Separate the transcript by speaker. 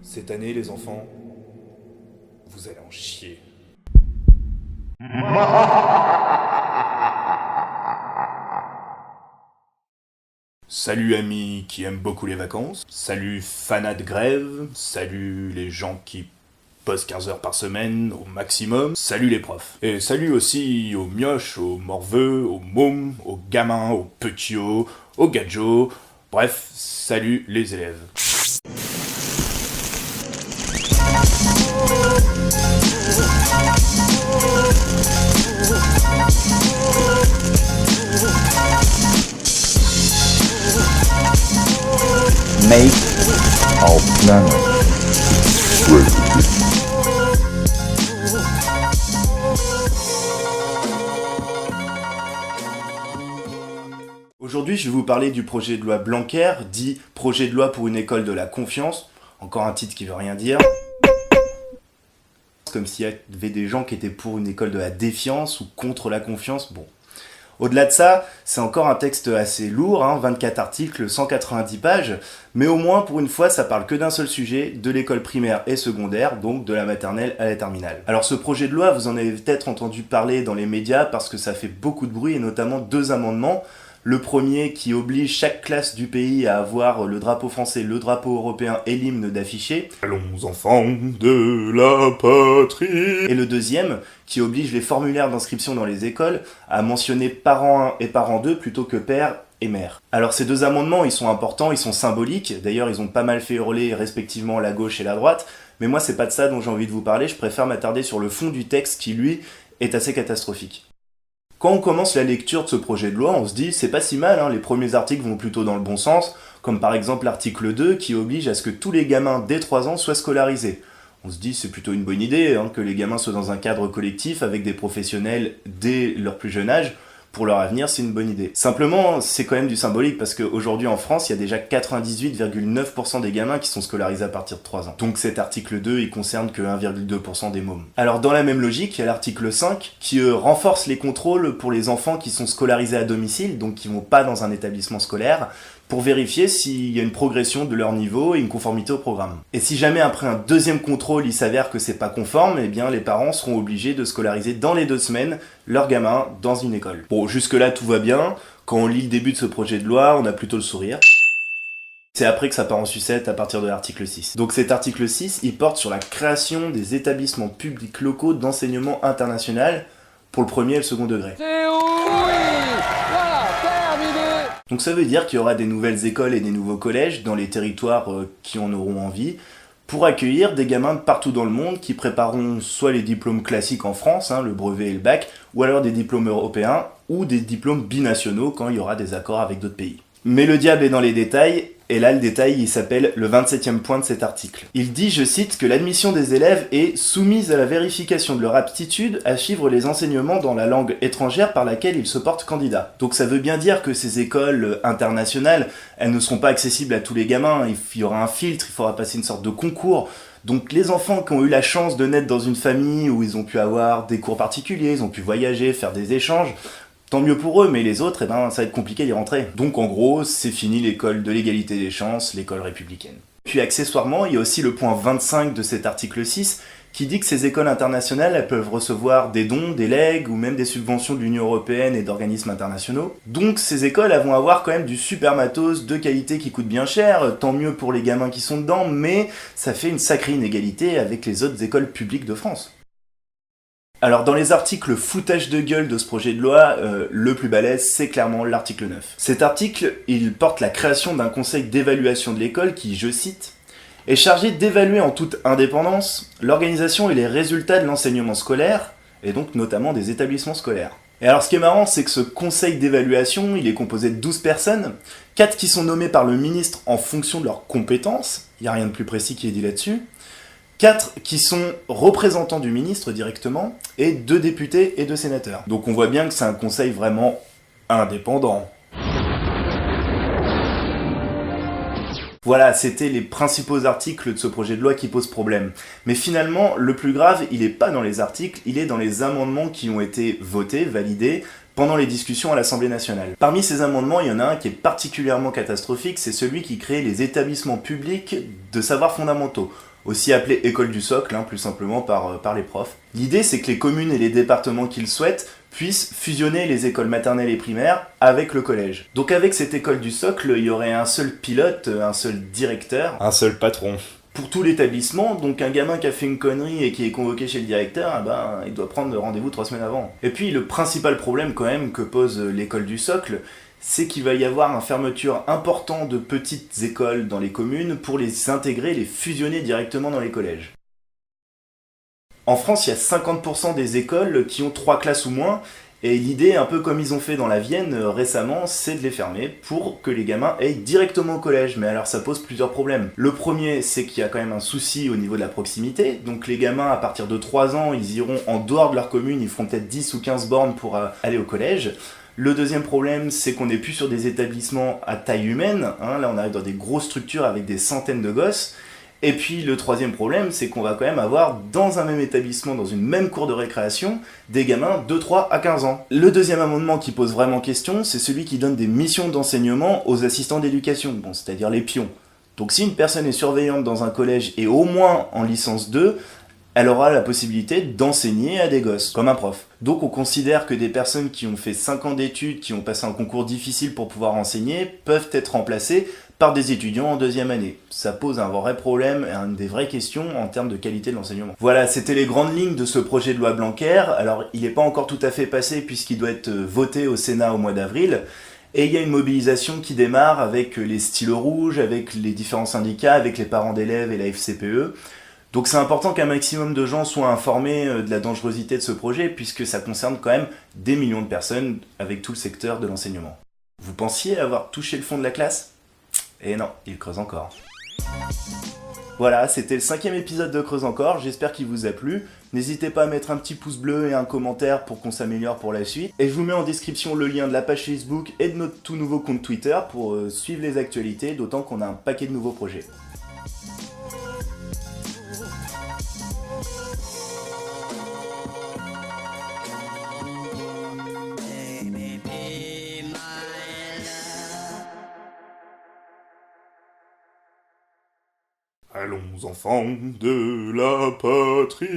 Speaker 1: Cette année, les enfants, vous allez en chier. Salut amis qui aiment beaucoup les vacances, salut fanats de grève, salut les gens qui bossent 15 heures par semaine au maximum, salut les profs. Et salut aussi aux mioches, aux morveux, aux mômes, aux gamins, aux petits-os, aux gadgets, bref, salut les élèves.
Speaker 2: Make our planet great again.
Speaker 1: Aujourd'hui, je vais vous parler du projet de loi Blanquer, dit projet de loi pour une école de la confiance. Encore un titre qui veut rien dire. Comme s'il y avait des gens qui étaient pour une école de la défiance ou contre la confiance. Bon. Au-delà de ça, c'est encore un texte assez lourd, 24 articles, 190 pages, mais au moins pour une fois ça parle que d'un seul sujet, de l'école primaire et secondaire, donc de la maternelle à la terminale. Alors ce projet de loi, vous en avez peut-être entendu parler dans les médias parce que ça fait beaucoup de bruit et notamment 2 amendements. Le premier qui oblige chaque classe du pays à avoir le drapeau français, le drapeau européen et l'hymne d'afficher. Allons enfants de la patrie. Et le deuxième qui oblige les formulaires d'inscription dans les écoles à mentionner parent 1 et parent 2 plutôt que père et mère. Alors ces 2 amendements, ils sont importants, ils sont symboliques. D'ailleurs, ils ont pas mal fait hurler respectivement la gauche et la droite. Mais moi, c'est pas de ça dont j'ai envie de vous parler. Je préfère m'attarder sur le fond du texte qui, lui, est assez catastrophique. Quand on commence la lecture de ce projet de loi, on se dit c'est pas si mal, les premiers articles vont plutôt dans le bon sens, comme par exemple l'article 2 qui oblige à ce que tous les gamins dès 3 ans soient scolarisés. On se dit c'est plutôt une bonne idée, que les gamins soient dans un cadre collectif avec des professionnels dès leur plus jeune âge. Pour leur avenir, c'est une bonne idée. Simplement, c'est quand même du symbolique parce qu'aujourd'hui en France, il y a déjà 98,9% des gamins qui sont scolarisés à partir de 3 ans. Donc cet article 2, il concerne que 1,2% des mômes. Alors dans la même logique, il y a l'article 5 qui renforce les contrôles pour les enfants qui sont scolarisés à domicile, donc qui vont pas dans un établissement scolaire, pour vérifier s'il y a une progression de leur niveau et une conformité au programme. Et si jamais après un deuxième contrôle il s'avère que c'est pas conforme, eh bien les parents seront obligés de scolariser dans les 2 semaines leur gamin dans une école. Bon, jusque là tout va bien, quand on lit le début de ce projet de loi, on a plutôt le sourire. C'est après que ça part en sucette à partir de l'article 6. Donc cet article 6, il porte sur la création des établissements publics locaux d'enseignement international pour le premier et le second degré. Donc ça veut dire qu'il y aura des nouvelles écoles et des nouveaux collèges dans les territoires qui en auront envie pour accueillir des gamins de partout dans le monde qui prépareront soit les diplômes classiques en France, le brevet et le bac, ou alors des diplômes européens ou des diplômes binationaux quand il y aura des accords avec d'autres pays. Mais le diable est dans les détails, et là le détail il s'appelle le 27e point de cet article. Il dit, je cite, que l'admission des élèves est soumise à la vérification de leur aptitude à suivre les enseignements dans la langue étrangère par laquelle ils se portent candidats. Donc ça veut bien dire que ces écoles internationales, elles ne seront pas accessibles à tous les gamins, il y aura un filtre, il faudra passer une sorte de concours. Donc les enfants qui ont eu la chance de naître dans une famille où ils ont pu avoir des cours particuliers, ils ont pu voyager, faire des échanges, tant mieux pour eux, mais les autres, ça va être compliqué d'y rentrer. Donc en gros, c'est fini l'école de l'égalité des chances, l'école républicaine. Puis accessoirement, il y a aussi le point 25 de cet article 6 qui dit que ces écoles internationales, elles peuvent recevoir des dons, des legs ou même des subventions de l'Union européenne et d'organismes internationaux. Donc ces écoles, elles vont avoir quand même du super matos de qualité qui coûte bien cher, tant mieux pour les gamins qui sont dedans, mais ça fait une sacrée inégalité avec les autres écoles publiques de France. Alors dans les articles foutage de gueule de ce projet de loi, le plus balèze c'est clairement l'article 9. Cet article, il porte la création d'un conseil d'évaluation de l'école qui, je cite, est chargé d'évaluer en toute indépendance l'organisation et les résultats de l'enseignement scolaire, et donc notamment des établissements scolaires. Et alors ce qui est marrant, c'est que ce conseil d'évaluation, il est composé de 12 personnes, 4 qui sont nommées par le ministre en fonction de leurs compétences, il n'y a rien de plus précis qui est dit là-dessus, 4 qui sont représentants du ministre directement, et 2 députés et 2 sénateurs. Donc on voit bien que c'est un conseil vraiment indépendant. Voilà, c'était les principaux articles de ce projet de loi qui posent problème. Mais finalement, le plus grave, il n'est pas dans les articles, il est dans les amendements qui ont été votés, validés, pendant les discussions à l'Assemblée nationale. Parmi ces amendements, il y en a un qui est particulièrement catastrophique, c'est celui qui crée les établissements publics de savoirs fondamentaux. aussi appelée école du socle, hein, plus simplement par les profs. L'idée, c'est que les communes et les départements qui le souhaitent puissent fusionner les écoles maternelles et primaires avec le collège. Donc avec cette école du socle, il y aurait un seul pilote, un seul directeur,
Speaker 3: Un seul patron.
Speaker 1: pour tout l'établissement. Donc un gamin qui a fait une connerie et qui est convoqué chez le directeur, eh ben, il doit prendre rendez-vous 3 semaines avant. Et puis le principal problème quand même que pose l'école du socle, c'est qu'il va y avoir une fermeture importante de petites écoles dans les communes pour les intégrer, les fusionner directement dans les collèges. En France, il y a 50% des écoles qui ont 3 classes ou moins, et l'idée, un peu comme ils ont fait dans la Vienne récemment, c'est de les fermer pour que les gamins aillent directement au collège. Mais alors ça pose plusieurs problèmes. Le premier, c'est qu'il y a quand même un souci au niveau de la proximité. Donc les gamins, à partir de 3 ans, ils iront en dehors de leur commune, ils feront peut-être 10 ou 15 bornes pour aller au collège. Le deuxième problème, c'est qu'on n'est plus sur des établissements à taille humaine, hein. Là on arrive dans des grosses structures avec des centaines de gosses. Et puis le troisième problème, c'est qu'on va quand même avoir dans un même établissement, dans une même cour de récréation, des gamins de 3 à 15 ans. Le deuxième amendement qui pose vraiment question, c'est celui qui donne des missions d'enseignement aux assistants d'éducation, bon, c'est-à-dire les pions. Donc si une personne est surveillante dans un collège et au moins en licence 2, elle aura la possibilité d'enseigner à des gosses, comme un prof. Donc on considère que des personnes qui ont fait 5 ans d'études, qui ont passé un concours difficile pour pouvoir enseigner, peuvent être remplacées par des étudiants en 2e année. Ça pose un vrai problème et des vraies questions en termes de qualité de l'enseignement. Voilà, c'était les grandes lignes de ce projet de loi Blanquer. Alors il n'est pas encore tout à fait passé puisqu'il doit être voté au Sénat au mois d'avril. Et il y a une mobilisation qui démarre avec les stylos rouges, avec les différents syndicats, avec les parents d'élèves et la FCPE. Donc c'est important qu'un maximum de gens soient informés de la dangerosité de ce projet, puisque ça concerne quand même des millions de personnes avec tout le secteur de l'enseignement. Vous pensiez avoir touché le fond de la classe ? Et non, il creuse encore. Voilà, c'était le 5e épisode de Creuse encore, j'espère qu'il vous a plu. N'hésitez pas à mettre un petit pouce bleu et un commentaire pour qu'on s'améliore pour la suite. Et je vous mets en description le lien de la page Facebook et de notre tout nouveau compte Twitter pour suivre les actualités, d'autant qu'on a un paquet de nouveaux projets.
Speaker 3: Allons enfants de la patrie.